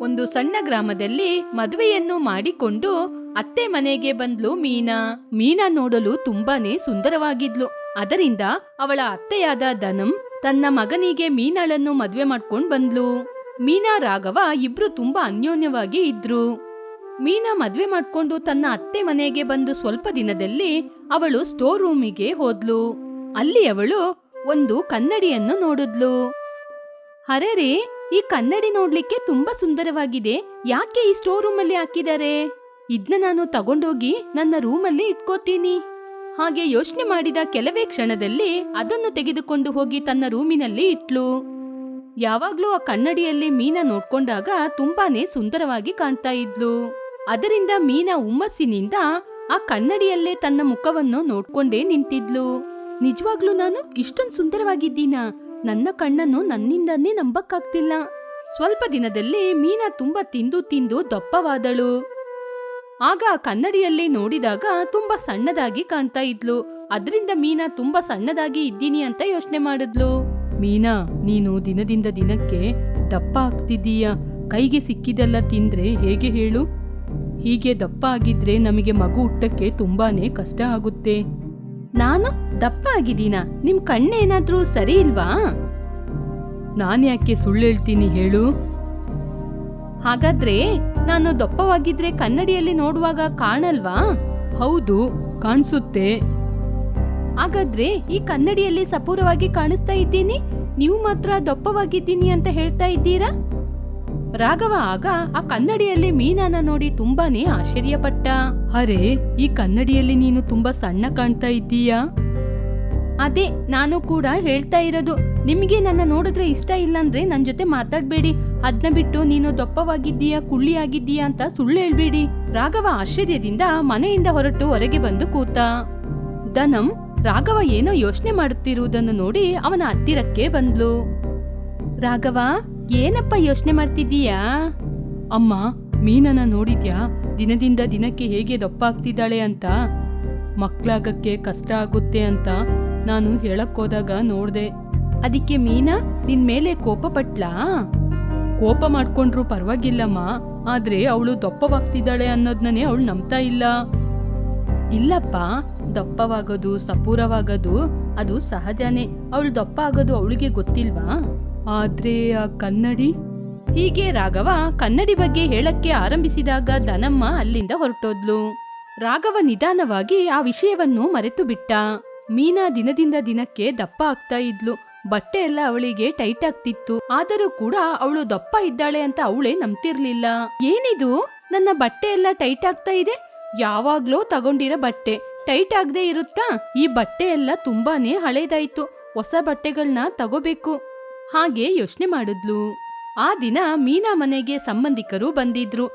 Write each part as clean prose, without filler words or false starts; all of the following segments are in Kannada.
ಒಂದು ಸಣ್ಣ ಗ್ರಾಮದಲ್ಲಿ ಮದುವೆಯನ್ನು ಮಾಡಿಕೊಂಡು ಅತ್ತೆ ಮನೆಗೆ ಬಂದ್ಲು ಮೀನಾ. ಮೀನಾ ನೋಡಲು ತುಂಬಾನೇ ಸುಂದರವಾಗಿದ್ಲು. ಅದರಿಂದ ಅವಳ ಅತ್ತೆಯಾದ ಧನಂ ತನ್ನ ಮಗನಿಗೆ ಮೀನಾಳನ್ನು ಮದುವೆ ಮಾಡ್ಕೊಂಡ್ ಬಂದ್ಲು. ಮೀನಾ ರಾಘವ ಇಬ್ರು ತುಂಬಾ ಅನ್ಯೋನ್ಯವಾಗಿ ಇದ್ರು. ಮೀನಾ ಮದ್ವೆ ಮಾಡ್ಕೊಂಡು ತನ್ನ ಅತ್ತೆ ಮನೆಗೆ ಬಂದು ಸ್ವಲ್ಪ ದಿನದಲ್ಲಿ ಅವಳು ಸ್ಟೋರ್ ರೂಮಿಗೆ ಹೋದ್ಲು. ಅಲ್ಲಿ ಅವಳು ಒಂದು ಕನ್ನಡಿಯನ್ನು ನೋಡಿದ್ಲು. ಅರೆರೇ, ಈ ಕನ್ನಡಿ ನೋಡ್ಲಿಕ್ಕೆ ತುಂಬಾ ಸುಂದರವಾಗಿದೆ. ಯಾಕೆ ಈ ಸ್ಟೋರ್ ರೂಮಲ್ಲಿ ಹಾಕಿದ್ದಾರೆ? ಇದನ್ನ ನಾನು ತಗೊಂಡೋಗಿ ನನ್ನ ರೂಮಲ್ಲಿ ಇಟ್ಕೋತೀನಿ. ಹಾಗೆ ಯೋಚನೆ ಮಾಡಿದ ಕೆಲವೇ ಕ್ಷಣದಲ್ಲಿ ಅದನ್ನು ತೆಗೆದುಕೊಂಡು ಹೋಗಿ ತನ್ನ ರೂಮಿನಲ್ಲಿ ಇಟ್ಲು. ಯಾವಾಗ್ಲೂ ಆ ಕನ್ನಡಿಯಲ್ಲಿ ಮೀನಾ ನೋಡ್ಕೊಂಡಾಗ ತುಂಬಾನೇ ಸುಂದರವಾಗಿ ಕಾಣ್ತಾ ಇದ್ಲು. ಅದರಿಂದ ಮೀನಾ ಹುಮ್ಮಸ್ಸಿನಿಂದ ಆ ಕನ್ನಡಿಯಲ್ಲೇ ತನ್ನ ಮುಖವನ್ನು ನೋಡ್ಕೊಂಡೇ ನಿಂತಿದ್ಲು. ನಿಜವಾಗ್ಲೂ ನಾನು ಇಷ್ಟೊಂದು ಸುಂದರವಾಗಿದ್ದೀನಾ? ನನ್ನ ಕಣ್ಣನ್ನು ನನ್ನಿಂದನೇ ನಂಬಕ್ಕಾಗ್ತಿಲ್ಲ. ಸ್ವಲ್ಪ ದಿನದಲ್ಲಿ ಮೀನಾ ತುಂಬಾ ತಿಂದು ತಿಂದು ದಪ್ಪವಾದಳು. ಆಗ ಆ ಕನ್ನಡಿಯಲ್ಲಿ ನೋಡಿದಾಗ ತುಂಬಾ ಸಣ್ಣದಾಗಿ ಕಾಣ್ತಾ ಇದ್ಲು. ಅದರಿಂದ ಮೀನಾ ತುಂಬಾ ಸಣ್ಣದಾಗಿ ಇದ್ದೀನಿ ಅಂತ ಯೋಚನೆ ಮಾಡಿದ್ಲು. ಮೀನಾ, ನೀನು ದಿನದಿಂದ ದಿನಕ್ಕೆ ದಪ್ಪ ಆಗ್ತಿದ್ದೀಯ. ಕೈಗೆ ಸಿಕ್ಕಿದೆಲ್ಲ ತಿಂದ್ರೆ ಹೇಗೆ ಹೇಳು? ಹೀಗೆ ದಪ್ಪ ಆಗಿದ್ರೆ ನಮಗೆ ಮಗು ಹುಟ್ಟಕ್ಕೆ ತುಂಬಾನೇ ಕಷ್ಟ ಆಗುತ್ತೆ. ನಾನು ದಪ್ಪ ಆಗಿದ್ದೀನಾ? ನಿಮ್ ಕಣ್ಣೇನಾದ್ರೂ ಸರಿ ಇಲ್ವಾ? ನಾನ್ಯಾಕೆ ಸುಳ್ಳು ಹೇಳ್ತೀನಿ ಹೇಳು? ಹಾಗಾದ್ರೆ ನಾನು ದಪ್ಪವಾಗಿದ್ರೆ ಕನ್ನಡಿಯಲ್ಲಿ ನೋಡುವಾಗ ಕಾಣಲ್ವಾ? ಹೌದು, ಕಾಣಿಸುತ್ತೆ. ಹಾಗಾದ್ರೆ ಈ ಕನ್ನಡಿಯಲ್ಲಿ ಸಪೂರವಾಗಿ ಕಾಣಿಸ್ತಾ ಇದ್ದೀನಿ, ನೀವು ಮಾತ್ರ ದಪ್ಪವಾಗಿದ್ದೀನಿ ಅಂತ ಹೇಳ್ತಾ ಇದ್ದೀರಾ? ರಾಘವ ಆಗ ಆ ಕನ್ನಡಿಯಲ್ಲಿ ಮೀನಾನ ನೋಡಿ ತುಂಬಾನೇ ಆಶ್ಚರ್ಯಪಟ್ಟ. ಅರೆ, ಈ ಕನ್ನಡಿಯಲ್ಲಿ ನೀನು ತುಂಬಾ ಸಣ್ಣ ಕಾಣ್ತಾ ಇದ್ದೀಯಾ? ಅದೇ ನಾನು ಕೂಡ ಹೇಳ್ತಾ ಇರೋದು. ನಿಮಗೆ ನನ್ನ ನೋಡಿದ್ರೆ ಇಷ್ಟ ಇಲ್ಲ ಅಂದ್ರೆ ನನ್ ಜೊತೆ ಮಾತಾಡ್ಬೇಡಿ. ಅದ್ನ ಬಿಟ್ಟು ನೀನು ದಪ್ಪವಾಗಿದ್ದೀಯಾ, ಕುಳ್ಳಿಯಾಗಿದ್ದೀಯಾ ಅಂತ ಸುಳ್ಳು ಹೇಳ್ಬೇಡಿ. ರಾಘವ ಆಶ್ಚರ್ಯದಿಂದ ಮನೆಯಿಂದ ಹೊರಟು ಹೊರಗೆ ಬಂದು ಕೂತ. ಧನಂ ರಾಘವ ಏನೋ ಯೋಚನೆ ಮಾಡುತ್ತಿರುವುದನ್ನು ನೋಡಿ ಅವನ ಹತ್ತಿರಕ್ಕೆ ಬಂದ್ಲು. ರಾಘವ, ಏನಪ್ಪ ಯೋಚನೆ ಮಾಡ್ತಿದ್ದೀಯಾ? ಅಮ್ಮ, ಮೀನನ ನೋಡಿದ್ಯಾ? ದಿನದಿಂದ ದಿನಕ್ಕೆ ಹೇಗೆ ದಪ್ಪ ಆಗ್ತಿದ್ದಾಳೆ ಅಂತ. ಮಕ್ಳಾಗಕ್ಕೆ ಕಷ್ಟ ಆಗುತ್ತೆ ಅಂತ ನಾನು ಹೇಳಕ್ಕೋದಾಗ ನೋಡ್ದೆ. ಅದಕ್ಕೆ ಮೀನಾ ನಿನ್ ಮೇಲೆ ಕೋಪ ಪಟ್ಲಾ? ಕೋಪ ಮಾಡ್ಕೊಂಡ್ರು ಪರವಾಗಿಲ್ಲಮ್ಮ, ಆದ್ರೆ ಅವಳು ದಪ್ಪವಾಗ್ತಿದ್ದಾಳೆ ಅನ್ನೋದ್ನೇ ಅವಳು ನಂಬ್ತಾ ಇಲ್ಲ. ಇಲ್ಲಪ್ಪ, ದಪ್ಪವಾಗೋದು ಸಪೂರವಾಗೋದು ಅದು ಸಹಜನೇ. ಅವಳು ದಪ್ಪ ಆಗೋದು ಅವಳಿಗೆ ಗೊತ್ತಿಲ್ವಾ? ಆದ್ರೆ ಆ ಕನ್ನಡಿ. ಹೀಗೆ ರಾಘವ ಕನ್ನಡಿ ಬಗ್ಗೆ ಹೇಳಕ್ಕೆ ಆರಂಭಿಸಿದಾಗ ಧನಮ್ಮ ಅಲ್ಲಿಂದ ಹೊರಟೋದ್ಲು. ರಾಘವ ನಿಧಾನವಾಗಿ ಆ ವಿಷಯವನ್ನು ಮರೆತು ಬಿಟ್ಟ. ಮೀನಾ ದಿನದಿಂದ ದಿನಕ್ಕೆ ದಪ್ಪ ಆಗ್ತಾ ಇದ್ಲು. ಬಟ್ಟೆ ಎಲ್ಲ ಅವಳಿಗೆ ಟೈಟ್ ಆಗ್ತಿತ್ತು. ಆದರೂ ಕೂಡ ಅವಳು ದಪ್ಪ ಇದ್ದಾಳೆ ಅಂತ ಅವಳೇ ನಂಬ್ತಿರ್ಲಿಲ್ಲ. ಏನಿದು, ನನ್ನ ಬಟ್ಟೆ ಎಲ್ಲ ಟೈಟ್ ಆಗ್ತಾ ಇದೆ? ಯಾವಾಗ್ಲೋ ತಗೊಂಡಿರೋ ಬಟ್ಟೆ ಟೈಟ್ ಆಗದೆ ಇರುತ್ತಾ? ಈ ಬಟ್ಟೆ ಎಲ್ಲ ತುಂಬಾನೇ ಹಳೇದಾಯ್ತು. ಹೊಸ ಬಟ್ಟೆಗಳನ್ನ ತಗೋಬೇಕು. ಹಾಗೆ ಯೋಚನೆ ಮಾಡಿದ್ಲು. ಆ ದಿನ ಮೀನಾ ಮನೆಗೆ ಸಂಬಂಧಿಕರು ಬಂದಿದ್ರು.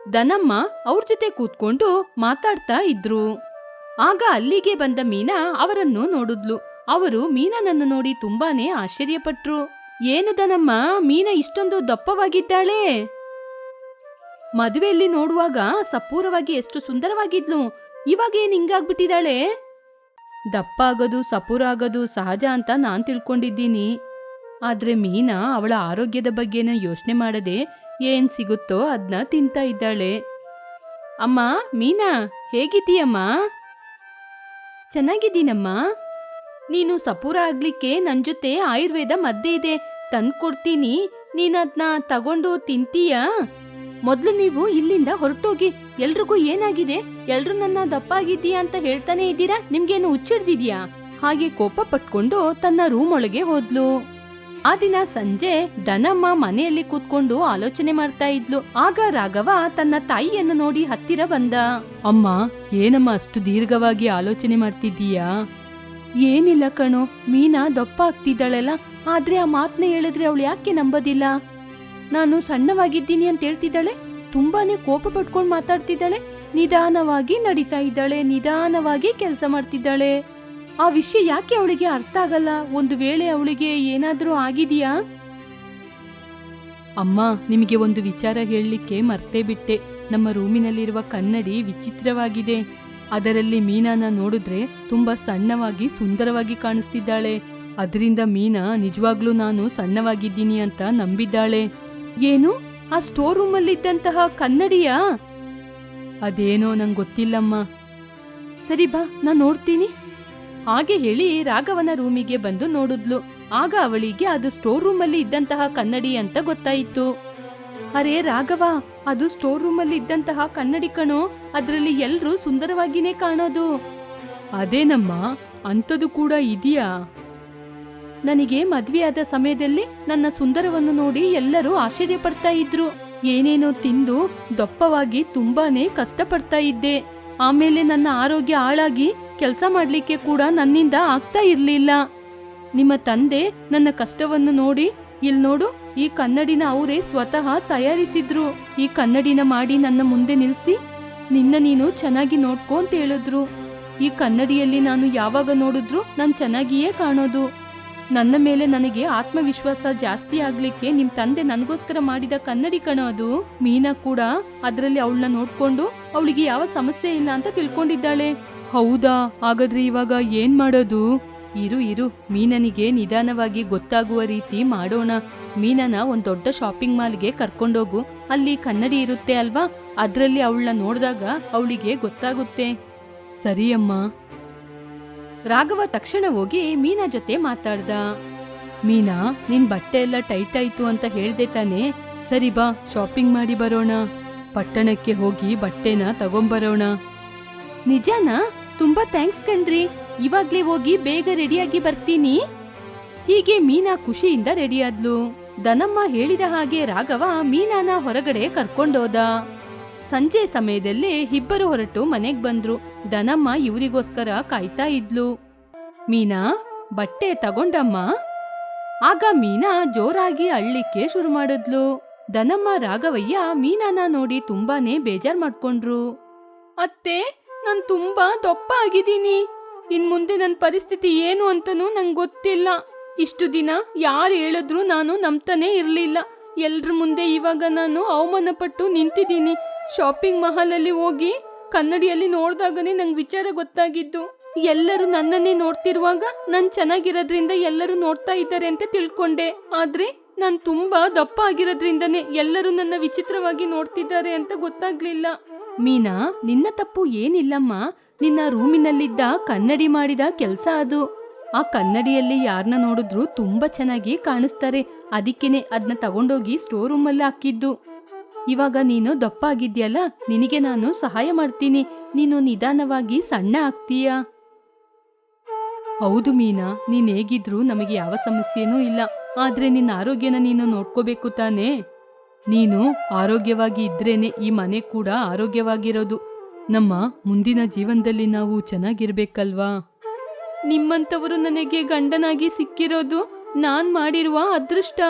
ಧನಮ್ಮ ಅವ್ರ ಜೊತೆ ಕೂತ್ಕೊಂಡು ಮಾತಾಡ್ತಾ ಇದ್ರು. ಆಗ ಅಲ್ಲಿಗೆ ಬಂದ ಮೀನಾ ಅವರನ್ನು ನೋಡಿದ್ಲು. ಅವರು ಮೀನಾನನ್ನು ನೋಡಿ ತುಂಬಾನೇ ಆಶ್ಚರ್ಯಪಟ್ರು. ಏನು ಧನಮ್ಮ, ಮೀನಾ ಇಷ್ಟೊಂದು ದಪ್ಪವಾಗಿದ್ದಾಳೆ? ಮದುವೆಯಲ್ಲಿ ನೋಡುವಾಗ ಸಪೂರವಾಗಿ ಎಷ್ಟು ಸುಂದರವಾಗಿದ್ಲು, ಇವಾಗ ಏನ್ ಹಿಂಗಾಗ್ಬಿಟ್ಟಿದ್ದಾಳೆ? ದಪ್ಪ ಆಗೋದು ಸಪೂರ ಆಗೋದು ಸಹಜ ಅಂತ ನಾನ್ ತಿಳ್ಕೊಂಡಿದ್ದೀನಿ. ಆದ್ರೆ ಮೀನಾ ಅವಳ ಆರೋಗ್ಯದ ಬಗ್ಗೆನ ಯೋಚನೆ ಮಾಡದೆ ಏನ್ ಸಿಗುತ್ತೋ ಅದನ್ನ ತಿಂತಾ ಇದ್ದಾಳೆ. ಅಮ್ಮ ಮೀನಾ, ಹೇಗಿದ್ದೀಯಮ್ಮ? ಚೆನ್ನಾಗಿದ್ದೀನಮ್ಮ. ನೀನು ಸಪೂರ ಆಗ್ಲಿಕ್ಕೆ ನನ್ ಜೊತೆ ಆಯುರ್ವೇದ ಮದ್ದೆ ಇದೆ, ತಂದ್ಕೊಡ್ತೀನಿ. ನೀನದ್ನ ತಗೊಂಡು ತಿಂತೀಯಾ? ಮೊದ್ಲು ನೀವು ಇಲ್ಲಿಂದ ಹೊರಟೋಗಿ. ಎಲ್ರಿಗೂ ಏನಾಗಿದೆ? ಎಲ್ರು ನನ್ನ ದಪ್ಪ ಆಗಿದ್ದೀಯಾ ಅಂತ ಹೇಳ್ತಾನೆ ಇದ್ದೀರಾ? ನಿಮ್ಗೇನು ಹುಚ್ಚಿಡ್ದಿದ್ಯಾ? ಹಾಗೆ ಕೋಪ ಪಟ್ಕೊಂಡು ತನ್ನ ರೂಮ್ ಒಳಗೆ ಹೋದ್ಲು. ಆ ದಿನ ಸಂಜೆ ಧನಮ್ಮ ಮನೆಯಲ್ಲಿ ಕೂತ್ಕೊಂಡು ಆಲೋಚನೆ ಮಾಡ್ತಾ ಇದ್ಲು. ಆಗ ರಾಘವ ತನ್ನ ತಾಯಿಯನ್ನು ನೋಡಿ ಹತ್ತಿರ ಬಂದ. ಅಮ್ಮ, ಏನಮ್ಮ ಅಷ್ಟು ದೀರ್ಘವಾಗಿ ಆಲೋಚನೆ ಮಾಡ್ತಿದ್ದೀಯಾ? ಏನಿಲ್ಲ ಕಣೋ, ಮೀನಾ ದಪ್ಪ ಆಗ್ತಿದ್ದಾಳಲ್ಲ, ಆದ್ರೆ ಆ ಮಾತನ್ನ ಹೇಳಿದ್ರೆ ಅವಳು ಯಾಕೆ ನಂಬೋದಿಲ್ಲ? ನಾನು ಸಣ್ಣವಾಗಿದ್ದೀನಿ ಅಂತ ಹೇಳ್ತಿದ್ದಾಳೆ, ತುಂಬಾನೇ ಕೋಪ ಪಟ್ಕೊಂಡು ಮಾತಾಡ್ತಿದ್ದಾಳೆ, ನಿಧಾನವಾಗಿ ನಡೀತಾ ಇದ್ದಾಳೆ, ನಿಧಾನವಾಗಿ ಕೆಲಸ ಮಾಡ್ತಿದ್ದಾಳೆ. ಆ ವಿಷಯ ಯಾಕೆ ಅವಳಿಗೆ ಅರ್ಥ ಆಗಲ್ಲ? ಒಂದು ವೇಳೆ ಅವಳಿಗೆ ಏನಾದ್ರೂ ಆಗಿದೆಯಾ? ಅಮ್ಮ, ನಿಮಗೆ ಒಂದು ವಿಚಾರ ಹೇಳಲಿಕ್ಕೆ ಮರ್ತೇ ಬಿಟ್ಟೆ. ನಮ್ಮ ರೂಮಿನಲ್ಲಿರುವ ಕನ್ನಡಿ ವಿಚಿತ್ರವಾಗಿದೆ. ಅದರಲ್ಲಿ ಮೀನಾನ ನೋಡಿದ್ರೆ ತುಂಬಾ ಸಣ್ಣವಾಗಿ ಸುಂದರವಾಗಿ ಕಾಣಿಸ್ತಿದ್ದಾಳೆ. ಅದರಿಂದ ಮೀನಾ ನಿಜವಾಗ್ಲೂ ನಾನು ಸಣ್ಣವಾಗಿದ್ದೀನಿ ಅಂತ ನಂಬಿದ್ದಾಳೆ. ಏನು, ಆ ಸ್ಟೋರ್ ರೂಮಲ್ಲಿ ಇದ್ದಂತಹ ಕನ್ನಡಿಯ? ಅದೇನೋ ನಂಗೆ ಗೊತ್ತಿಲ್ಲಮ್ಮ. ಸರಿ ಬಾ, ನಾನ್ ನೋಡ್ತೀನಿ. ಹಾಗೆ ಹೇಳಿ ರಾಘವನ ರೂಮಿಗೆ ಬಂದು ನೋಡಿದ್ಲು. ಆಗ ಅವಳಿಗೆ ಅದು ಸ್ಟೋರ್ ರೂಮಲ್ಲಿ ಇದ್ದಂತಹ ಕನ್ನಡಿ ಅಂತ ಗೊತ್ತಾಯಿತು. ಅರೇ ರಾಘವ, ಅದು ಸ್ಟೋರ್ ರೂಮಲ್ಲಿ ಇದ್ದಂತಹ ಕನ್ನಡಿ ಕಣೋ, ಅದ್ರಲ್ಲಿ ಎಲ್ರೂ ಸುಂದರವಾಗಿನೇ ಕಾಣೋದು. ಅದೇನಮ್ಮ, ಅಂಥದ್ದು ಕೂಡ ಇದೆಯಾ? ನನಗೆ ಮದ್ವೆಯಾದ ಸಮಯದಲ್ಲಿ ನನ್ನ ಸುಂದರವನ್ನು ನೋಡಿ ಎಲ್ಲರೂ ಆಶ್ಚರ್ಯ ಪಡ್ತಾ ಇದ್ರು. ಏನೇನೋ ತಿಂದು ದಪ್ಪವಾಗಿ ತುಂಬಾನೇ ಕಷ್ಟಪಡ್ತಾ ಇದ್ದೆ. ಆಮೇಲೆ ನನ್ನ ಆರೋಗ್ಯ ಹಾಳಾಗಿ ಕೆಲಸ ಮಾಡ್ಲಿಕ್ಕೆ ಕೂಡ ನನ್ನಿಂದ ಆಗ್ತಾ ಇರ್ಲಿಲ್ಲ. ನಿಮ್ಮ ತಂದೆ ನನ್ನ ಕಷ್ಟವನ್ನು ನೋಡಿ, ಇಲ್ ನೋಡು, ಈ ಕನ್ನಡಿನ ಅವರೇ ಸ್ವತಃ ತಯಾರಿಸಿದ್ರು. ಈ ಕನ್ನಡಿನ ಮಾಡಿ ನನ್ನ ಮುಂದೆ ನಿಲ್ಸಿ, ನಿನ್ನ ನೀನು ಚೆನ್ನಾಗಿ ನೋಡ್ಕೊ ಅಂತ ಹೇಳಿದ್ರು. ಈ ಕನ್ನಡಿಯಲ್ಲಿ ನಾನು ಯಾವಾಗ ನೋಡಿದ್ರು ನಾನು ಚೆನ್ನಾಗಿಯೇ ಕಾಣೋದು. ನನ್ನ ಮೇಲೆ ನನಗೆ ಆತ್ಮವಿಶ್ವಾಸ ಜಾಸ್ತಿ ಆಗ್ಲಿಕ್ಕೆ ನಿಮ್ ತಂದೆ ನನಗೋಸ್ಕರ ಮಾಡಿದ ಕನ್ನಡಿ ಕಣೋದು. ಮೀನಾ ಕೂಡ ಅದ್ರಲ್ಲಿ ಅವಳನ್ನ ನೋಡ್ಕೊಂಡು ಅವಳಿಗೆ ಯಾವ ಸಮಸ್ಯೆ ಇಲ್ಲ ಅಂತ ತಿಳ್ಕೊಂಡಿದ್ದಾಳೆ. ಹೌದಾ? ಹಾಗಾದ್ರೆ ಇವಾಗ ಏನ್ ಮಾಡೋದು? ಇರು, ಮೀನನಿಗೆ ನಿಧಾನವಾಗಿ ಗೊತ್ತಾಗುವ ರೀತಿ ಮಾಡೋಣ. ಮೀನನ ಒಂದ್ ದೊಡ್ಡ ಶಾಪಿಂಗ್ ಮಾಲ್ಗೆ ಕರ್ಕೊಂಡೋಗು. ಅಲ್ಲಿ ಕನ್ನಡಿ ಇರುತ್ತೆ ಅಲ್ವಾ, ಅದ್ರಲ್ಲಿ ಅವಳನ್ನ ನೋಡಿದಾಗ ಅವಳಿಗೆ ಗೊತ್ತಾಗುತ್ತೆ. ಸರಿಯಮ್ಮ. ರಾಘವ ತಕ್ಷಣ ಹೋಗಿ ಮೀನಾ ಜೊತೆ ಮಾತಾಡ್ದ. ಮೀನಾ, ನಿನ್ ಬಟ್ಟೆ ಎಲ್ಲ ಟೈಟ್ ಆಯ್ತು ಅಂತ ಹೇಳ್ದೆ ತಾನೆ? ಸರಿ ಬಾ, ಶಾಪಿಂಗ್ ಮಾಡಿ ಬರೋಣ. ಪಟ್ಟಣಕ್ಕೆ ಹೋಗಿ ಬಟ್ಟೆನ ತಗೊಂಬರೋಣ. ನಿಜಾನಾ? ತುಂಬಾ ಥ್ಯಾಂಕ್ಸ್ ಕಣ್ರಿ. ಇವಾಗ್ಲೇ ಹೋಗಿ ಬೇಗ ರೆಡಿಯಾಗಿ ಬರ್ತೀನಿ. ಹೀಗೆ ಮೀನಾ ಖುಷಿಯಿಂದ ರೆಡಿಯಾದ್ಲು. ದನಮ್ಮ ಹೇಳಿದ ಹಾಗೆ ರಾಘವ ಮೀನಾನ ಹೊರಗಡೆ ಕರ್ಕೊಂಡೋದ. ಸಂಜೆ ಸಮಯದಲ್ಲಿ ಇಬ್ಬರು ಹೊರಟು ಮನೆಗ್ ಬಂದ್ರು. ದನಮ್ಮ ಇವರಿಗೋಸ್ಕರ ಕಾಯ್ತಾ ಇದ್ಲು. ಮೀನಾ, ಬಟ್ಟೆ ತಗೊಂಡಮ್ಮ? ಆಗ ಮೀನಾ ಜೋರಾಗಿ ಅಳ್ಳಿಕ್ಕೆ ಶುರು ಮಾಡಿದ್ಲು. ದನಮ್ಮ ರಾಘವಯ್ಯ ಮೀನಾನ ನೋಡಿ ತುಂಬಾನೇ ಬೇಜಾರ್ ಮಾಡ್ಕೊಂಡ್ರು. ಅತ್ತೆ, ನಾನ್ ತುಂಬಾ ದಪ್ಪ ಆಗಿದ್ದೀನಿ. ಇನ್ ಮುಂದೆ ನನ್ನ ಪರಿಸ್ಥಿತಿ ಏನು ಅಂತನೂ ನಂಗೆ ಗೊತ್ತಿಲ್ಲ. ಇಷ್ಟು ದಿನ ಯಾರು ಹೇಳಿದ್ರು ನಾನು ನಂಬ್ತಾನೆ ಇರ್ಲಿಲ್ಲ. ಎಲ್ರ ಮುಂದೆ ಇವಾಗ ನಾನು ಅವಮಾನ ಪಟ್ಟು ನಿಂತಿದ್ದೀನಿ. ಶಾಪಿಂಗ್ ಮಹಾಲಲ್ಲಿ ಹೋಗಿ ಕನ್ನಡಿಯಲ್ಲಿ ನೋಡ್ದಾಗನೇ ನಂಗೆ ವಿಚಾರ ಗೊತ್ತಾಗಿದ್ದು. ಎಲ್ಲರೂ ನನ್ನನ್ನೇ ನೋಡ್ತಿರುವಾಗ ನಾನ್ ಚೆನ್ನಾಗಿರೋದ್ರಿಂದ ಎಲ್ಲರೂ ನೋಡ್ತಾ ಇದ್ದಾರೆ ಅಂತ ತಿಳ್ಕೊಂಡೆ. ಆದ್ರೆ ನಾನ್ ತುಂಬಾ ದಪ್ಪ ಆಗಿರೋದ್ರಿಂದನೇ ಎಲ್ಲರೂ ನನ್ನ ವಿಚಿತ್ರವಾಗಿ ನೋಡ್ತಿದ್ದಾರೆ ಅಂತ ಗೊತ್ತಾಗ್ಲಿಲ್ಲ. ಮೀನಾ, ನಿನ್ನ ತಪ್ಪು ಏನಿಲ್ಲಮ್ಮ. ನಿನ್ನ ರೂಮಿನಲ್ಲಿದ್ದ ಕನ್ನಡಿ ಮಾಡಿದ ಕೆಲ್ಸ ಅದು. ಆ ಕನ್ನಡಿಯಲ್ಲಿ ಯಾರನ್ನ ನೋಡಿದ್ರು ತುಂಬಾ ಚೆನ್ನಾಗಿ ಕಾಣಿಸ್ತಾರೆ. ಅದಕ್ಕೇನೆ ಅದನ್ನ ತಗೊಂಡೋಗಿ ಸ್ಟೋರ್ ರೂಮಲ್ಲಿ ಹಾಕಿದ್ದು. ಇವಾಗ ನೀನು ದಪ್ಪ ಆಗಿದ್ಯಲ್ಲ, ನಿನಗೆ ನಾನು ಸಹಾಯ ಮಾಡ್ತೀನಿ. ನೀನು ನಿಧಾನವಾಗಿ ಸಣ್ಣ ಆಗ್ತೀಯ. ಹೌದು ಮೀನಾ, ನೀನ್ ಹೇಗಿದ್ರು ನಮಗೆ ಯಾವ ಸಮಸ್ಯೆನೂ ಇಲ್ಲ. ಆದ್ರೆ ನಿನ್ನ ಆರೋಗ್ಯನ ನೀನು ನೋಡ್ಕೋಬೇಕು ತಾನೇ. ನೀನು ಆರೋಗ್ಯವಾಗಿ ಇದ್ರೇನೆ ಈ ಮನೆ ಕೂಡ ಆರೋಗ್ಯವಾಗಿರೋದು. ನಮ್ಮ ಮುಂದಿನ ಜೀವನದಲ್ಲಿ ನಾವು ಚೆನ್ನಾಗಿರ್ಬೇಕಲ್ವಾ? ನಿಮ್ಮಂಥವರು ನನಗೆ ಗಂಡನಾಗಿ ಸಿಕ್ಕಿರೋದು ನಾನ್ ಮಾಡಿರುವ ಅದೃಷ್ಟ.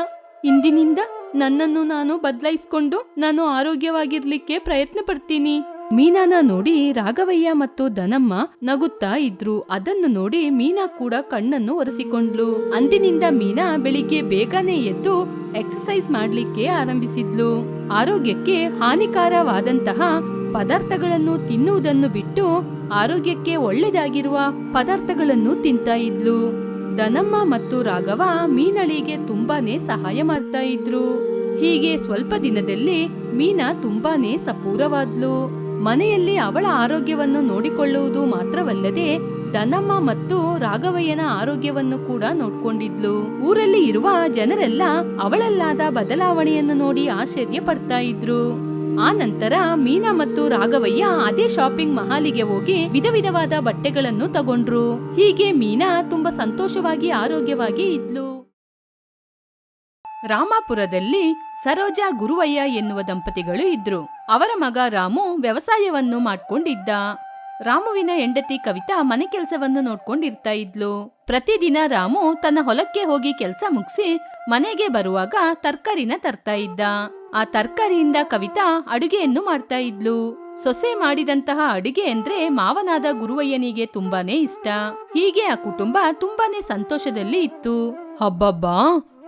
ಇಂದಿನಿಂದ ನನ್ನನ್ನು ನಾನು ಬದಲಾಯಿಸ್ಕೊಂಡು ನಾನು ಆರೋಗ್ಯವಾಗಿರ್ಲಿಕ್ಕೆ ಪ್ರಯತ್ನ ಪಡ್ತೀನಿ. ಮೀನಾನ ನೋಡಿ ರಾಘವಯ್ಯ ಮತ್ತು ದನಮ್ಮ ನಗುತ್ತಾ ಇದ್ರು. ಅದನ್ನು ನೋಡಿ ಮೀನಾ ಕೂಡ ಕಣ್ಣನ್ನು ಒರೆಸಿಕೊಂಡ್ಲು. ಅಂದಿನಿಂದ ಮೀನಾ ಬೆಳಿಗ್ಗೆ ಬೇಗನೆ ಎದ್ದು ಎಕ್ಸರ್ಸೈಸ್ ಮಾಡ್ಲಿಕ್ಕೆ ಆರಂಭಿಸಿದ್ಲು. ಆರೋಗ್ಯಕ್ಕೆ ಹಾನಿಕಾರವಾದಂತಹ ಪದಾರ್ಥಗಳನ್ನು ತಿನ್ನುವುದನ್ನು ಬಿಟ್ಟು ಆರೋಗ್ಯಕ್ಕೆ ಒಳ್ಳೆದಾಗಿರುವ ಪದಾರ್ಥಗಳನ್ನು ತಿಂತಾ ಇದ್ಲು. ದನಮ್ಮ ಮತ್ತು ರಾಘವ ಮೀನಳಿಗೆ ತುಂಬಾನೇ ಸಹಾಯ ಮಾಡ್ತಾ ಇದ್ರು. ಹೀಗೆ ಸ್ವಲ್ಪ ದಿನದಲ್ಲಿ ಮೀನಾ ತುಂಬಾನೇ ಸಪೂರವಾದ್ಲು. ಮನೆಯಲ್ಲಿ ಅವಳ ಆರೋಗ್ಯವನ್ನು ನೋಡಿಕೊಳ್ಳುವುದು ಮಾತ್ರವಲ್ಲದೆ ದನಮ್ಮ ಮತ್ತು ರಾಘವಯ್ಯನ ಆರೋಗ್ಯವನ್ನು ಕೂಡ ನೋಡ್ಕೊಂಡಿದ್ಲು. ಊರಲ್ಲಿ ಇರುವ ಜನರೆಲ್ಲ ಅವಳಲ್ಲಾದ ಬದಲಾವಣೆಯನ್ನು ನೋಡಿ ಆಶ್ಚರ್ಯ ಪಡ್ತಾ ಇದ್ರು. ಆ ನಂತರ ಮೀನಾ ಮತ್ತು ರಾಘವಯ್ಯ ಅದೇ ಶಾಪಿಂಗ್ ಮಹಾಲಿಗೆ ಹೋಗಿ ವಿಧ ವಿಧವಾದ ಬಟ್ಟೆಗಳನ್ನು ತಗೊಂಡ್ರು. ಹೀಗೆ ಮೀನಾ ತುಂಬಾ ಸಂತೋಷವಾಗಿ ಆರೋಗ್ಯವಾಗಿ ಇದ್ಲು. ರಾಮಾಪುರದಲ್ಲಿ ಸರೋಜಾ ಗುರುವಯ್ಯ ಎನ್ನುವ ದಂಪತಿಗಳು ಇದ್ರು. ಅವರ ಮಗ ರಾಮು ವ್ಯವಸಾಯವನ್ನು ಮಾಡ್ಕೊಂಡಿದ್ದ. ರಾಮುವಿನ ಹೆಂಡತಿ ಕವಿತಾ ಮನೆ ಕೆಲಸವನ್ನು ನೋಡ್ಕೊಂಡಿರ್ತಾ ಇದ್ಲು. ಪ್ರತಿದಿನ ರಾಮು ತನ್ನ ಹೊಲಕ್ಕೆ ಹೋಗಿ ಕೆಲಸ ಮುಗಿಸಿ ಮನೆಗೆ ಬರುವಾಗ ತರಕಾರಿನ ತರ್ತಾ ಇದ್ದ. ಆ ತರಕಾರಿಯಿಂದ ಕವಿತಾ ಅಡುಗೆಯನ್ನು ಮಾಡ್ತಾ ಇದ್ಲು. ಸೊಸೆ ಮಾಡಿದಂತಹ ಅಡುಗೆ ಅಂದ್ರೆ ಮಾವನಾದ ಗುರುವಯ್ಯನಿಗೆ ತುಂಬಾನೇ ಇಷ್ಟ. ಹೀಗೆ ಆ ಕುಟುಂಬ ತುಂಬಾನೇ ಸಂತೋಷದಲ್ಲಿ ಇತ್ತು. ಹಬ್ಬಬ್ಬಾ,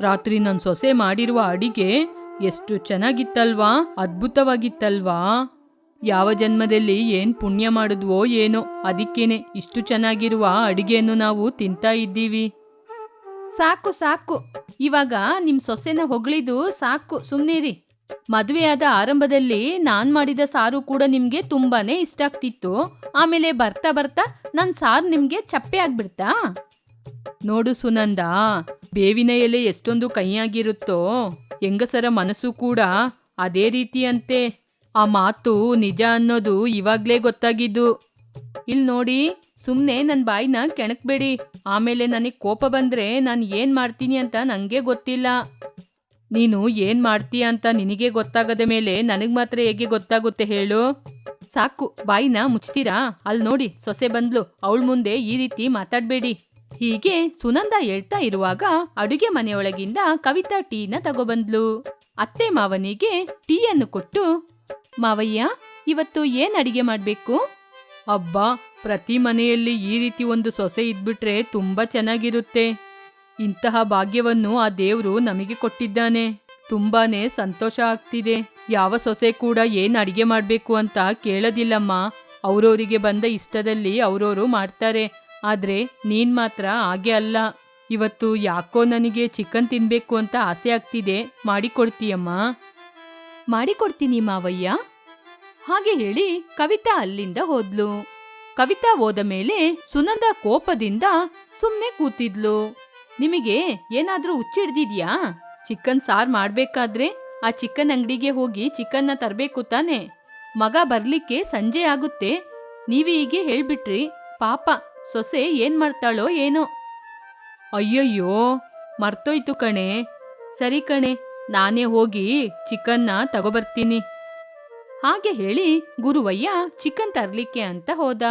ರಾತ್ರಿ ನನ್ ಸೊಸೆ ಮಾಡಿರುವ ಅಡಿಗೆ ಎಷ್ಟು ಚೆನ್ನಾಗಿತ್ತಲ್ವಾ, ಅದ್ಭುತವಾಗಿತ್ತಲ್ವಾ. ಯಾವ ಜನ್ಮದಲ್ಲಿ ಏನ್ ಪುಣ್ಯ ಮಾಡಿದ್ವೋ ಏನೋ, ಅದಕ್ಕೇನೆ ಇಷ್ಟು ಚೆನ್ನಾಗಿರುವ ಅಡಿಗೆಯನ್ನು ನಾವು ತಿಂತಾ ಇದ್ದೀವಿ. ಸಾಕು ಸಾಕು, ಇವಾಗ ನಿಮ್ ಸೊಸೆನ ಹೊಗಳಿದು ಸಾಕು, ಸುಮ್ನಿರಿ. ಮದುವೆಯಾದ ಆರಂಭದಲ್ಲಿ ನಾನ್ ಮಾಡಿದ ಸಾರು ಕೂಡ ನಿಮ್ಗೆ ತುಂಬಾನೇ ಇಷ್ಟ ಆಗ್ತಿತ್ತು. ಆಮೇಲೆ ಬರ್ತಾ ಬರ್ತಾ ನನ್ ಸಾರು ನಿಮ್ಗೆ ಚಪ್ಪೆ ಆಗ್ಬಿಡ್ತಾ? ನೋಡು ಸುನಂದ, ಬೇವಿನ ಎಲೆ ಎಷ್ಟೊಂದು ಕೈಯಾಗಿರುತ್ತೋ ಹೆಂಗಸರ ಮನಸ್ಸು ಕೂಡ ಅದೇ ರೀತಿಯಂತೆ. ಆ ಮಾತು ನಿಜ ಅನ್ನೋದು ಇವಾಗ್ಲೇ ಗೊತ್ತಾಗಿದ್ದು. ಇಲ್ಲಿ ನೋಡಿ, ಸುಮ್ಮನೆ ನನ್ನ ಬಾಯಿನ ಕೆಣಕ್ಬೇಡಿ. ಆಮೇಲೆ ನನಗೆ ಕೋಪ ಬಂದ್ರೆ ನಾನು ಏನು ಮಾಡ್ತೀನಿ ಅಂತ ನನಗೆ ಗೊತ್ತಿಲ್ಲ. ನೀನು ಏನು ಮಾಡ್ತೀಯ ಅಂತ ನಿನಗೆ ಗೊತ್ತಾಗದ ಮೇಲೆ ನನಗೆ ಮಾತ್ರ ಹೇಗೆ ಗೊತ್ತಾಗುತ್ತೆ ಹೇಳು? ಸಾಕು, ಬಾಯಿನ ಮುಚ್ತೀರಾ? ಅಲ್ಲಿ ನೋಡಿ, ಸೊಸೆ ಬಂದ್ಲು, ಅವಳ ಮುಂದೆ ಈ ರೀತಿ ಮಾತಾಡಬೇಡಿ. ಹೀಗೆ ಸುನಂದ ಹೇಳ್ತಾ ಇರುವಾಗ ಅಡುಗೆ ಮನೆಯೊಳಗಿಂದ ಕವಿತಾ ಟೀನ ತಗೊಬಂದ್ಲು. ಅತ್ತೆ ಮಾವನಿಗೆ ಟೀಯನ್ನು ಕೊಟ್ಟು, ಮಾವಯ್ಯ, ಇವತ್ತು ಏನ್ ಅಡಿಗೆ ಮಾಡ್ಬೇಕು? ಅಬ್ಬಾ, ಪ್ರತಿ ಮನೆಯಲ್ಲಿ ಈ ರೀತಿ ಒಂದು ಸೊಸೆ ಇದ್ಬಿಟ್ರೆ ತುಂಬಾ ಚೆನ್ನಾಗಿರುತ್ತೆ. ಇಂತಹ ಭಾಗ್ಯವನ್ನು ಆ ದೇವ್ರು ನಮಗೆ ಕೊಟ್ಟಿದ್ದಾನೆ. ತುಂಬಾನೇ ಸಂತೋಷ ಆಗ್ತಿದೆ. ಯಾವ ಸೊಸೆ ಕೂಡ ಏನ್ ಅಡಿಗೆ ಮಾಡ್ಬೇಕು ಅಂತ ಕೇಳೋದಿಲ್ಲಮ್ಮ. ಅವ್ರವರಿಗೆ ಬಂದ ಇಷ್ಟದಲ್ಲಿ ಅವ್ರವರು ಮಾಡ್ತಾರೆ. ಆದ್ರೆ ನೀನ್ ಮಾತ್ರ ಹಾಗೆ ಅಲ್ಲ. ಇವತ್ತು ಯಾಕೋ ನನಗೆ ಚಿಕನ್ ತಿನ್ಬೇಕು ಅಂತ ಆಸೆ ಆಗ್ತಿದೆ, ಮಾಡಿಕೊಡ್ತೀಯಮ್ಮ? ಮಾಡಿಕೊಡ್ತೀನಿ ಮಾವಯ್ಯ. ಹಾಗೆ ಹೇಳಿ ಕವಿತಾ ಅಲ್ಲಿಂದ ಹೋದ್ಲು. ಕವಿತಾ ಹೋದ ಮೇಲೆ ಸುನಂದ ಕೋಪದಿಂದ ಸುಮ್ನೆ ಕೂತಿದ್ಲು. ನಿಮಗೆ ಏನಾದ್ರೂ ಹುಚ್ಚಿಡ್ದಿದ್ಯಾ? ಚಿಕನ್ ಸಾರ್ ಮಾಡ್ಬೇಕಾದ್ರೆ ಆ ಚಿಕನ್ ಅಂಗಡಿಗೆ ಹೋಗಿ ಚಿಕನ್ನ ತರಬೇಕು ತಾನೆ. ಮಗ ಬರ್ಲಿಕ್ಕೆ ಸಂಜೆ ಆಗುತ್ತೆ, ನೀವೇ ಹೀಗೆ ಹೇಳ್ಬಿಟ್ರಿ. ಪಾಪ ಸೊಸೆ ಏನ್ ಮಾಡ್ತಾಳೋ ಏನೋ. ಅಯ್ಯಯ್ಯೋ, ಮರ್ತೋಯ್ತು ಕಣೆ. ಸರಿ ಕಣೆ, ನಾನೇ ಹೋಗಿ ಚಿಕನ್ನ ತಗೋಬರ್ತೀನಿ. ಹಾಗೆ ಹೇಳಿ ಗುರುವಯ್ಯ ಚಿಕನ್ ತರ್ಲಿಕ್ಕೆ ಅಂತ ಹೋದ.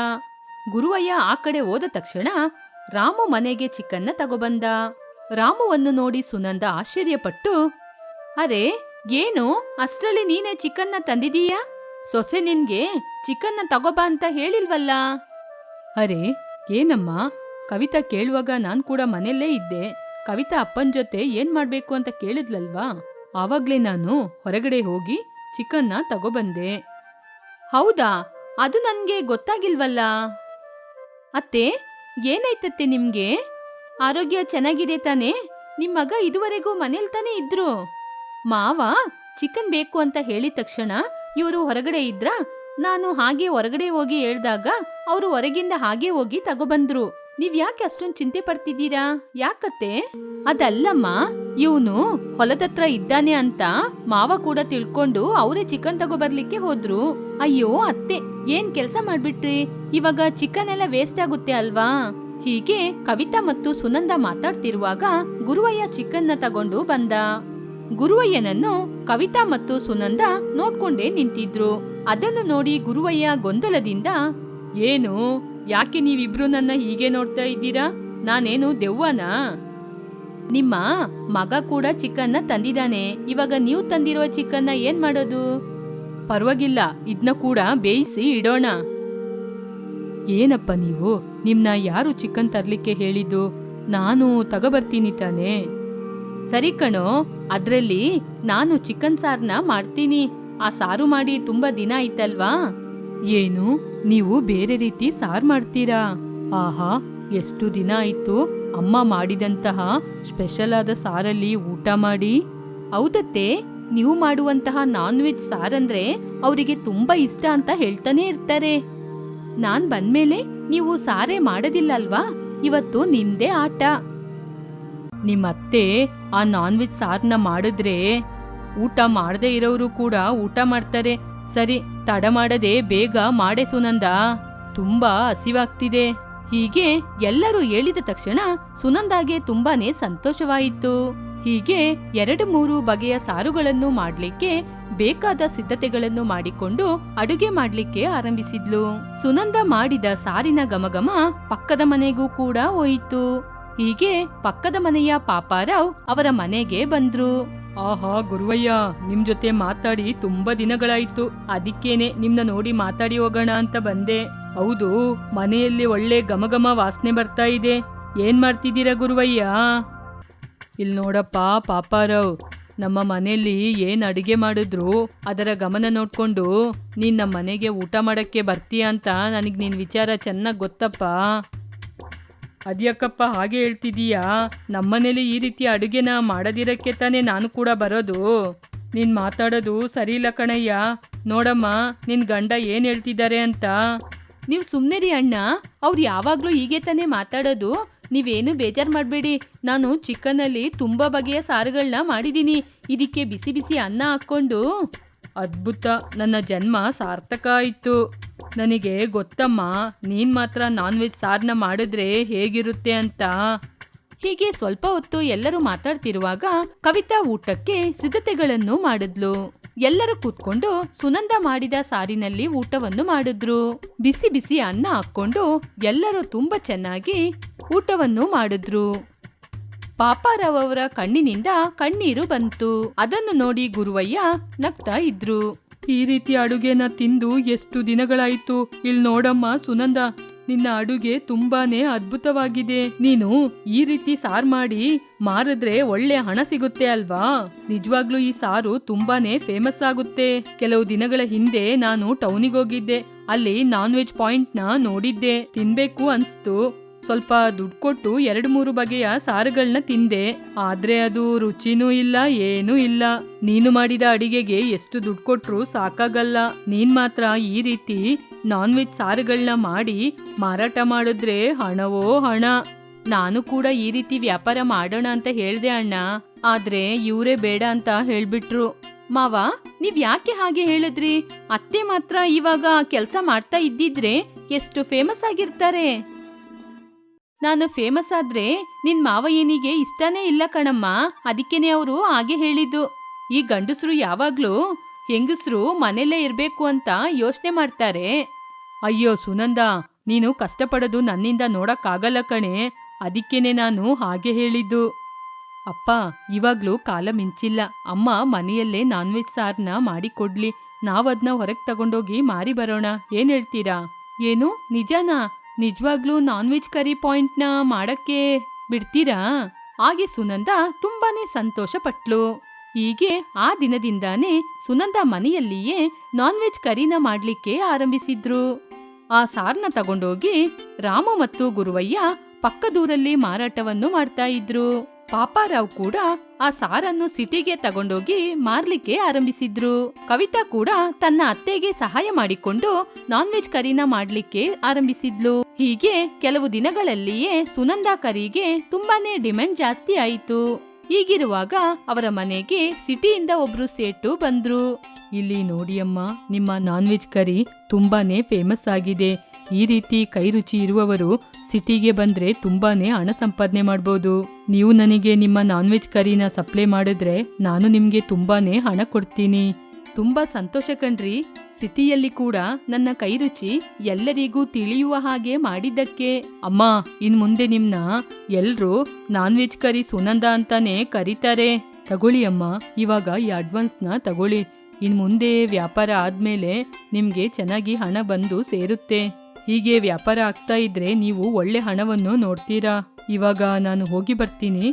ಗುರುವಯ್ಯ ಆ ಕಡೆ ಹೋದ ತಕ್ಷಣ ರಾಮು ಮನೆಗೆ ಚಿಕನ್ನ ತಗೊಬಂದ. ರಾಮುವನ್ನು ನೋಡಿ ಸುನಂದ ಆಶ್ಚರ್ಯಪಟ್ಟು, ಅರೆ ಏನು, ಅಷ್ಟರಲ್ಲಿ ನೀನೇ ಚಿಕನ್ನ ತಂದಿದೀಯಾ? ಸೊಸೆ ನಿನ್ಗೆ ಚಿಕನ್ನ ತಗೋಬಾ ಅಂತ ಹೇಳಿಲ್ವಲ್ಲ? ಅರೆ ಏನಮ್ಮ, ಕವಿತಾ ಕೇಳುವಾಗ ನಾನ್ ಕೂಡ ಮನೆಯಲ್ಲೇ ಇದ್ದೆ. ಕವಿತಾ ಅಪ್ಪನ ಜೊತೆ ಏನ್ ಮಾಡ್ಬೇಕು ಅಂತ ಕೇಳಿದ್ಲಲ್ವಾ, ಆವಾಗ್ಲೇ ನಾನು ಹೊರಗಡೆ ಹೋಗಿ ಚಿಕನ್ನ ತಗೊಬಂದೆ. ಹೌದಾ, ಅದು ನನ್ಗೆ ಗೊತ್ತಾಗಿಲ್ವಲ್ಲ. ಅತ್ತೆ, ಏನಾಯ್ತತ್ತೆ ನಿಮ್ಗೆ? ಆರೋಗ್ಯ ಚೆನ್ನಾಗಿದೆ ತಾನೇ? ನಿಮ್ ಮಗ ಇದುವರೆಗೂ ಮನೇಲಿ ತಾನೇ ಇದ್ರು. ಮಾವ ಚಿಕನ್ ಬೇಕು ಅಂತ ಹೇಳಿದ ತಕ್ಷಣ ಇವರು ಹೊರಗಡೆ ಇದ್ರ. ನಾನು ಹಾಗೆ ಹೊರಗಡೆ ಹೋಗಿ ಹೇಳ್ದಾಗ ಅವರು ಹೊರಗಿಂದ ಹಾಗೆ ಹೋಗಿ ತಗೊಬಂದ್ರು. ನೀವ್ ಯಾಕೆ ಅಷ್ಟೊಂದು ಚಿಂತೆ ಪಡ್ತಿದ್ದೀರಾ? ಯಾಕತ್ತೆ? ಅದಲ್ಲಮ್ಮ, ಇವನು ಹೊಲದತ್ರ ಇದ್ದಾನೆ ಅಂತ ಮಾವ ಕೂಡ ತಿಳ್ಕೊಂಡು ಅವರೇ ಚಿಕನ್ ತಗೊಬರ್ಲಿಕ್ಕೆ ಹೋದ್ರು. ಅಯ್ಯೋ ಅತ್ತೆ, ಏನ್ ಕೆಲ್ಸ ಮಾಡ್ಬಿಟ್ರಿ? ಇವಾಗ ಚಿಕನ್ ಎಲ್ಲ ವೇಸ್ಟ್ ಆಗುತ್ತೆ ಅಲ್ವಾ? ಹೀಗೆ ಕವಿತಾ ಮತ್ತು ಸುನಂದ ಮಾತಾಡ್ತಿರುವಾಗ ಗುರುವಯ್ಯ ಚಿಕನ್ನ ತಗೊಂಡು ಬಂದ. ಗುರುವಯ್ಯನನ್ನು ಕವಿತಾ ಮತ್ತು ಸುನಂದ ನೋಡ್ಕೊಂಡೇ ನಿಂತಿದ್ರು. ಅದನ್ನು ನೋಡಿ ಗುರುವಯ್ಯ ಗೊಂದಲದಿಂದ, ಏನು, ಯಾಕೆ ನೀವಿಬ್ರು ನನ್ನ ಹೀಗೆ ನೋಡ್ತಾ ಇದ್ದೀರಾ? ನಾನೇನು ದೆವ್ವನಾ? ನಿಮ್ಮ ಮಗ ಕೂಡ ಚಿಕನ್ನ ತಂದಿದ್ದಾನೆ. ಇವಾಗ ನೀವು ತಂದಿರುವ ಚಿಕನ್ನ ಏನ್ ಮಾಡೋದು? ಪರವಾಗಿಲ್ಲ, ಇದನ್ನ ಕೂಡ ಬೇಯಿಸಿ ಇಡೋಣ. ಏನಪ್ಪ ನೀವು, ನಿಮ್ನ ಯಾರು ಚಿಕನ್ ತರ್ಲಿಕ್ಕೆ ಹೇಳಿದ್ದು? ನಾನು ತಗೋಬರ್ತೀನಿ ತಾನೆ. ಸರಿ ಕಣೋ, ಅದ್ರಲ್ಲಿ ನಾನು ಚಿಕನ್ ಸಾರ್ನ ಮಾಡ್ತೀನಿ. ಆ ಸಾರು ಮಾಡಿ ತುಂಬಾ ದಿನ ಆಯ್ತಲ್ವಾ? ಏನು, ನೀವು ಬೇರೆ ರೀತಿ ಸಾರ್ ಮಾಡ್ತೀರಾ? ಆಹಾ, ಎಷ್ಟು ದಿನ ಆಯ್ತು ಅಮ್ಮ ಮಾಡಿದಂತಹ ಸ್ಪೆಷಲ್ ಆದ ಸಾರಲ್ಲಿ ಊಟ ಮಾಡಿ. ಹೌದತ್ತೆ, ನೀವು ಮಾಡುವಂತಹ ನಾನ್ ವೆಜ್ ಸಾರಂದ್ರೆ ಅವರಿಗೆ ತುಂಬಾ ಇಷ್ಟ ಅಂತ ಹೇಳ್ತಾನೆ ಇರ್ತಾರೆ. ನಾನ್ ಬಂದ್ಮೇಲೆ ನೀವು ಸಾರೇ ಮಾಡೋದಿಲ್ಲ ಅಲ್ವಾ? ಇವತ್ತು ನಿಮ್ದೇ ಆಟ. ನಿಮ್ಮತ್ತೆ ಆ ನಾನ್ ವೆಜ್ ಸಾರ್ನ ಮಾಡಿದ್ರೆ ಊಟ ಮಾಡದೇ ಇರೋರು ಕೂಡ ಊಟ ಮಾಡ್ತಾರೆ. ಸರಿ, ತಡ ಮಾಡದೆ ಬೇಗ ಮಾಡೆ ಸುನಂದ, ತುಂಬಾ ಹಸಿವಾಗ್ತಿದೆ. ಹೀಗೆ ಎಲ್ಲರೂ ಹೇಳಿದ ತಕ್ಷಣ ಸುನಂದಾಗೆ ತುಂಬಾನೇ ಸಂತೋಷವಾಯಿತು. ಹೀಗೆ 2-3 ಬಗೆಯ ಸಾರುಗಳನ್ನು ಮಾಡ್ಲಿಕ್ಕೆ ಬೇಕಾದ ಸಿದ್ಧತೆಗಳನ್ನು ಮಾಡಿಕೊಂಡು ಅಡುಗೆ ಮಾಡ್ಲಿಕ್ಕೆ ಆರಂಭಿಸಿದ್ಲು. ಸುನಂದ ಮಾಡಿದ ಸಾರಿನ ಘಮಘಮ ಪಕ್ಕದ ಮನೆಗೂ ಕೂಡ ಹೋಯಿತು. ಹೀಗೆ ಪಕ್ಕದ ಮನೆಯ ಪಾಪಾರಾವ್ ಅವರ ಮನೆಗೆ ಬಂದ್ರು. ಆಹಾ ಗುರುವಯ್ಯ, ನಿಮ್ ಜೊತೆ ಮಾತಾಡಿ ತುಂಬಾ ದಿನಗಳಾಯ್ತು. ಅದಕ್ಕೇನೆ ನಿಮ್ನ ನೋಡಿ ಮಾತಾಡಿ ಹೋಗೋಣ ಅಂತ ಬಂದೆ. ಹೌದು, ಮನೆಯಲ್ಲಿ ಒಳ್ಳೆ ಘಮಘಮ ವಾಸನೆ ಬರ್ತಾ ಇದೆ. ಏನ್ ಮಾಡ್ತಿದ್ದೀರಾ ಗುರುವಯ್ಯ? ಇಲ್ಲಿ ನೋಡಪ್ಪ ಪಾಪಾರಾವ್, ನಮ್ಮ ಮನೆಯಲ್ಲಿ ಏನ್ ಅಡಿಗೆ ಮಾಡಿದ್ರು ಅದರ ಗಮನ ನೋಡ್ಕೊಂಡು ನೀನ್ ನಮ್ಮ ಮನೆಗೆ ಊಟ ಮಾಡಕ್ಕೆ ಬರ್ತೀಯ ಅಂತ ನನಗ್ ನಿನ್ ವಿಚಾರ ಚೆನ್ನಾಗ್ ಗೊತ್ತಪ್ಪ. ಅದ್ಯಾಕಪ್ಪ ಹಾಗೆ ಹೇಳ್ತಿದೀಯಾ? ನಮ್ಮನೇಲಿ ಈ ರೀತಿ ಅಡುಗೆನ ಮಾಡದಿರಕ್ಕೆ ತಾನೇ ನಾನು ಕೂಡ ಬರೋದು. ನೀನ್ ಮಾತಾಡೋದು ಸರಿ ಇಲ್ಲ ಕಣಯ್ಯ. ನೋಡಮ್ಮ, ನಿನ್ ಗಂಡ ಏನ್ ಹೇಳ್ತಿದ್ದಾರೆ ಅಂತ. ನೀವು ಸುಮ್ಮನೆ ಅಣ್ಣ, ಅವ್ರು ಯಾವಾಗ್ಲೂ ಹೀಗೆ ತಾನೇ ಮಾತಾಡೋದು. ನೀವೇನು ಬೇಜಾರು ಮಾಡಬೇಡಿ. ನಾನು ಚಿಕನಲ್ಲಿ ತುಂಬಾ ಬಗೆಯ ಸಾರುಗಳನ್ನ ಮಾಡಿದ್ದೀನಿ. ಇದಕ್ಕೆ ಬಿಸಿ ಬಿಸಿ ಅನ್ನ ಹಾಕ್ಕೊಂಡು. ಅದ್ಭುತ, ನನ್ನ ಜನ್ಮ ಸಾರ್ಥಕ ಆಯ್ತು. ನನಗೆ ಗೊತ್ತಮ್ಮ, ನೀನ್ ಮಾತ್ರ ನಾನ್ ವೆಜ್ ಸಾರನ್ನ ಮಾಡಿದ್ರೆ ಹೇಗಿರುತ್ತೆ ಅಂತ. ಹೀಗೆ ಸ್ವಲ್ಪ ಹೊತ್ತು ಎಲ್ಲರೂ ಮಾತಾಡ್ತಿರುವಾಗ ಕವಿತಾ ಊಟಕ್ಕೆ ಸಿದ್ಧತೆಗಳನ್ನು ಮಾಡಿದ್ಲು. ಎಲ್ಲರೂ ಕೂತ್ಕೊಂಡು ಸುನಂದ ಮಾಡಿದ ಸಾರಿನಲ್ಲಿ ಊಟವನ್ನು ಮಾಡಿದ್ರು. ಬಿಸಿ ಬಿಸಿ ಅನ್ನ ಹಾಕೊಂಡು ಎಲ್ಲರೂ ತುಂಬಾ ಚೆನ್ನಾಗಿ ಊಟವನ್ನು ಮಾಡಿದ್ರು. ಪಾಪಾರಾವ್ ಅವರ ಕಣ್ಣಿನಿಂದ ಕಣ್ಣೀರು ಬಂತು. ಅದನ್ನು ನೋಡಿ ಗುರುವಯ್ಯ ನಗ್ತಾ ಇದ್ರು. ಈ ರೀತಿ ಅಡುಗೆನ ತಿಂದು ಎಷ್ಟು ದಿನಗಳಾಯ್ತು. ಇಲ್ಲಿ ನೋಡಮ್ಮ ಸುನಂದ, ನಿನ್ನ ಅಡುಗೆ ತುಂಬಾನೇ ಅದ್ಭುತವಾಗಿದೆ. ನೀನು ಈ ರೀತಿ ಸಾರು ಮಾಡಿ ಮಾರಿದ್ರೆ ಒಳ್ಳೆ ಹಣ ಸಿಗುತ್ತೆ ಅಲ್ವಾ? ನಿಜವಾಗ್ಲೂ ಈ ಸಾರು ತುಂಬಾನೇ ಫೇಮಸ್ ಆಗುತ್ತೆ. ಕೆಲವು ದಿನಗಳ ಹಿಂದೆ ನಾನು ಟೌನಿಗೆ ಹೋಗಿದ್ದೆ. ಅಲ್ಲಿ ನಾನ್ ವೆಜ್ ಪಾಯಿಂಟ್ ನ ನೋಡಿದ್ದೆ. ತಿನ್ಬೇಕು ಅನ್ಸ್ತು. ಸ್ವಲ್ಪ ದುಡ್ಡು ಕೊಟ್ಟು 2-3 ಬಗೆಯ ಸಾರುಗಳನ್ನ ತಿಂದೆ. ಆದ್ರೆ ಅದು ರುಚಿನೂ ಇಲ್ಲ, ಏನೂ ಇಲ್ಲ. ನೀನು ಮಾಡಿದ ಅಡಿಗೆಗೆ ಎಷ್ಟು ದುಡ್ಡು ಕೊಟ್ರು ಸಾಕಾಗಲ್ಲ. ನೀನ್ ಮಾತ್ರ ಈ ರೀತಿ ನಾನ್ ವೆಜ್ ಸಾರುಗಳನ್ನ ಮಾಡಿ ಮಾರಾಟ ಮಾಡಿದ್ರೆ ಹಣವೋ ಹಣ. ನಾನು ಕೂಡ ಈ ರೀತಿ ವ್ಯಾಪಾರ ಮಾಡೋಣ ಅಂತ ಹೇಳ್ದೆ ಅಣ್ಣ. ಆದ್ರೆ ಇವರೇ ಬೇಡ ಅಂತ ಹೇಳ್ಬಿಟ್ರು. ಮಾವ, ನೀವ್ ಯಾಕೆ ಹಾಗೆ ಹೇಳಿದ್ರಿ? ಅತ್ತೆ ಮಾತ್ರ ಇವಾಗ ಕೆಲ್ಸ ಮಾಡ್ತಾ ಇದ್ದಿದ್ರೆ ಎಷ್ಟು ಫೇಮಸ್ ಆಗಿರ್ತಾರೆ. ನಾನು ಫೇಮಸ್ ಆದ್ರೆ ನಿನ್ ಮಾವಯ್ಯನಿಗೆ ಇಷ್ಟನೇ ಇಲ್ಲ ಕಣಮ್ಮ. ಅದಕ್ಕೇನೆ ಅವರು ಹಾಗೆ ಹೇಳಿದ್ದು. ಈ ಗಂಡಸರು ಯಾವಾಗ್ಲೂ ಹೆಂಗಸರು ಮನೆಯಲ್ಲೇ ಇರ್ಬೇಕು ಅಂತ ಯೋಚನೆ ಮಾಡ್ತಾರೆ. ಅಯ್ಯೋ ಸುನಂದ, ನೀನು ಕಷ್ಟಪಡೋದು ನನ್ನಿಂದ ನೋಡಕ್ಕಾಗಲ್ಲ ಕಣೆ. ಅದಕ್ಕೇನೆ ನಾನು ಹಾಗೆ ಹೇಳಿದ್ದು. ಅಪ್ಪ, ಇವಾಗ್ಲೂ ಕಾಲ ಮಿಂಚಿಲ್ಲ. ಅಮ್ಮ ಮನೆಯಲ್ಲೇ ನಾನ್ ವೆಜ್ ಸಾರನ್ನ ಮಾಡಿಕೊಡ್ಲಿ. ನಾವದ್ನ ಹೊರಗೆ ತಗೊಂಡೋಗಿ ಮಾರಿ ಬರೋಣ. ಏನ್ ಹೇಳ್ತೀರಾ? ಏನು ನಿಜನಾ? ನಿಜವಾಗ್ಲೂ ನಾನ್ ವೆಜ್ ಕರಿ ಪಾಯಿಂಟ್ನ ಮಾಡಕ್ಕೆ ಬಿಡ್ತೀರಾ? ಹಾಗೆ ಸುನಂದ ತುಂಬಾನೇ ಸಂತೋಷ ಪಟ್ಲು. ಹೀಗೆ ಆ ದಿನದಿಂದಾನೇ ಸುನಂದ ಮನೆಯಲ್ಲಿಯೇ ನಾನ್ ವೆಜ್ ಕರಿನ ಮಾಡ್ಲಿಕ್ಕೆ ಆರಂಭಿಸಿದ್ರು. ಆ ಸಾರ್ನ ತಗೊಂಡೋಗಿ ರಾಮು ಮತ್ತು ಗುರುವಯ್ಯ ಪಕ್ಕದೂರಲ್ಲಿ ಮಾರಾಟವನ್ನು ಮಾಡ್ತಾ ಇದ್ರು. ಪಾಪಾರಾವ್ ಕೂಡ ಆ ಸಾರನ್ನು ಸಿಟಿಗೆ ತಗೊಂಡೋಗಿ ಮಾರ್ಲಿಕ್ಕೆ ಆರಂಭಿಸಿದ್ರು. ಕವಿತಾ ಕೂಡ ತನ್ನ ಅತ್ತೆಗೆ ಸಹಾಯ ಮಾಡಿಕೊಂಡು ನಾನ್ ವೆಜ್ ಕರಿನ ಮಾಡ್ಲಿಕ್ಕೆ ಆರಂಭಿಸಿದ್ಲು. ಹೀಗೆ ಕೆಲವು ದಿನಗಳಲ್ಲಿಯೇ ಸುನಂದ ಕರಿಗೆ ತುಂಬಾನೇ ಡಿಮ್ಯಾಂಡ್ ಜಾಸ್ತಿ ಆಯಿತು. ಹೀಗಿರುವಾಗ ಅವರ ಮನೆಗೆ ಸಿಟಿಯಿಂದ ಒಬ್ರು ಸೇಟು ಬಂದ್ರು. ಇಲ್ಲಿ ನೋಡಿಯಮ್ಮ, ನಿಮ್ಮ ನಾನ್ ವೆಜ್ ಕರಿ ತುಂಬಾನೇ ಫೇಮಸ್ ಆಗಿದೆ. ಈ ರೀತಿ ಕೈ ರುಚಿ ಇರುವವರು ಸಿಟಿಗೆ ಬಂದ್ರೆ ತುಂಬಾನೇ ಹಣ ಸಂಪಾದನೆ ಮಾಡ್ಬೋದು. ನೀವು ನನಗೆ ನಿಮ್ಮ ನಾನ್ ವೆಜ್ ಕರಿನ ಸಪ್ಲೈ ಮಾಡಿದ್ರೆ ನಾನು ನಿಮ್ಗೆ ತುಂಬಾನೇ ಹಣ ಕೊಡ್ತೀನಿ. ತುಂಬಾ ಸಂತೋಷ ಕಣ್ರಿ. ಸಿಟಿಯಲ್ಲಿ ಕೂಡ ನನ್ನ ಕೈ ರುಚಿ ಎಲ್ಲರಿಗೂ ತಿಳಿಯುವ ಹಾಗೆ ಮಾಡಿದ್ದಕ್ಕೆ. ಅಮ್ಮ, ಇನ್ ಮುಂದೆ ನಿಮ್ನ ಎಲ್ರೂ ನಾನ್ ವೆಜ್ ಕರಿ ಸುನಂದ ಅಂತಾನೆ ಕರೀತಾರೆ. ತಗೊಳ್ಳಿ ಅಮ್ಮ, ಇವಾಗ ಈ ಅಡ್ವಾನ್ಸ್ನ ತಗೊಳ್ಳಿ. ಇನ್ ಮುಂದೆ ವ್ಯಾಪಾರ ಆದ್ಮೇಲೆ ನಿಮ್ಗೆ ಚೆನ್ನಾಗಿ ಹಣ ಬಂದು ಸೇರುತ್ತೆ. ಹೀಗೆ ವ್ಯಾಪಾರ ಆಗ್ತಾ ಇದ್ರೆ ನೀವು ಒಳ್ಳೆ ಹಣವನ್ನು ನೋಡ್ತೀರಾ. ಇವಾಗ ನಾನು ಹೋಗಿ ಬರ್ತೀನಿ.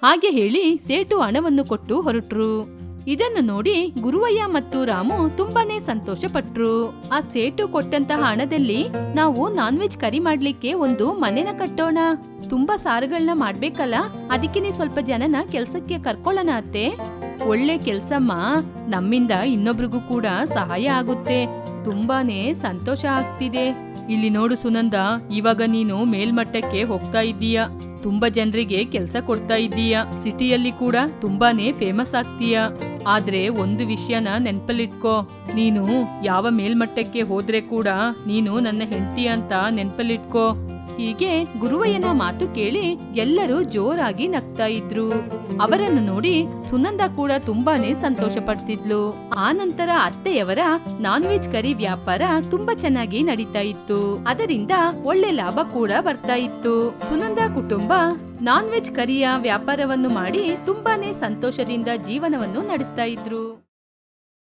ಹಾಗೆ ಹೇಳಿ ಸೇಟು ಹಣವನ್ನು ಕೊಟ್ಟು ಹೊರಟ್ರು. ಇದನ್ನು ನೋಡಿ ಗುರುವಯ್ಯ ಮತ್ತು ರಾಮು ತುಂಬಾನೇ ಸಂತೋಷ ಪಟ್ರು. ಆ ಸೇಟು ಕೊಟ್ಟಂತಹ ಹಣದಲ್ಲಿ ನಾವು ನಾನ್ ವೆಜ್ ಕರಿ ಮಾಡ್ಲಿಕ್ಕೆ ಒಂದು ಮನೆನ ಕಟ್ಟೋಣ. ತುಂಬಾ ಸಾರುಗಳನ್ನ ಮಾಡ್ಬೇಕಲ್ಲ, ಅದಕ್ಕೆ ಸ್ವಲ್ಪ ಜನನ ಕೆಲ್ಸಕ್ಕೆ ಕರ್ಕೊಳ್ಳೋಣ ಅತ್ತೆ. ಒಳ್ಳೆ ಕೆಲ್ಸಮ್ಮ. ನಮ್ಮಿಂದ ಇನ್ನೊಬ್ರಿಗೂ ಕೂಡ ಸಹಾಯ ಆಗುತ್ತೆ. ತುಂಬಾನೇ ಸಂತೋಷ ಆಗ್ತಿದೆ. ಇಲ್ಲಿ ನೋಡು ಸುನಂದ, ಇವಾಗ ನೀನು ಮೇಲ್ಮಟ್ಟಕ್ಕೆ ಹೋಗ್ತಾ ಇದ್ದೀಯ. ತುಂಬಾ ಜನರಿಗೆ ಕೆಲಸ ಕೊಡ್ತಾ ಇದ್ದೀಯ. ಸಿಟಿಯಲ್ಲಿ ಕೂಡ ತುಂಬಾನೇ ಫೇಮಸ್ ಆಗ್ತೀಯ. ಆದ್ರೆ ಒಂದು ವಿಷಯನ ನೆನ್ಪಲ್ಲಿಟ್ಕೋ. ನೀನು ಯಾವ ಮೇಲ್ಮಟ್ಟಕ್ಕೆ ಹೋದ್ರೆ ಕೂಡ ನೀನು ನನ್ನ ಹೆಂಡತಿ ಅಂತ ನೆನ್ಪಲ್ಲಿಟ್ಕೋ. ಹೀಗೆ ಗುರುವಯ್ಯನ ಮಾತು ಕೇಳಿ ಎಲ್ಲರೂ ಜೋರಾಗಿ ನಗ್ತಾ ಇದ್ರು. ಅವರನ್ನು ನೋಡಿ ಸುನಂದ ಕೂಡ ತುಂಬಾನೇ ಸಂತೋಷ ಪಡ್ತಿದ್ಲು. ಆ ನಂತರ ಅತ್ತೆಯವರ ನಾನ್ ವೆಜ್ ಕರಿ ವ್ಯಾಪಾರ ತುಂಬಾ ಚೆನ್ನಾಗಿ ನಡೀತಾ ಇತ್ತು. ಅದರಿಂದ ಒಳ್ಳೆ ಲಾಭ ಕೂಡ ಬರ್ತಾ ಇತ್ತು. ಸುನಂದ ಕುಟುಂಬ ನಾನ್ ವೆಜ್ ಕರಿಯ ವ್ಯಾಪಾರವನ್ನು ಮಾಡಿ ತುಂಬಾನೇ ಸಂತೋಷದಿಂದ ಜೀವನವನ್ನು ನಡೆಸ್ತಾ ಇದ್ರು.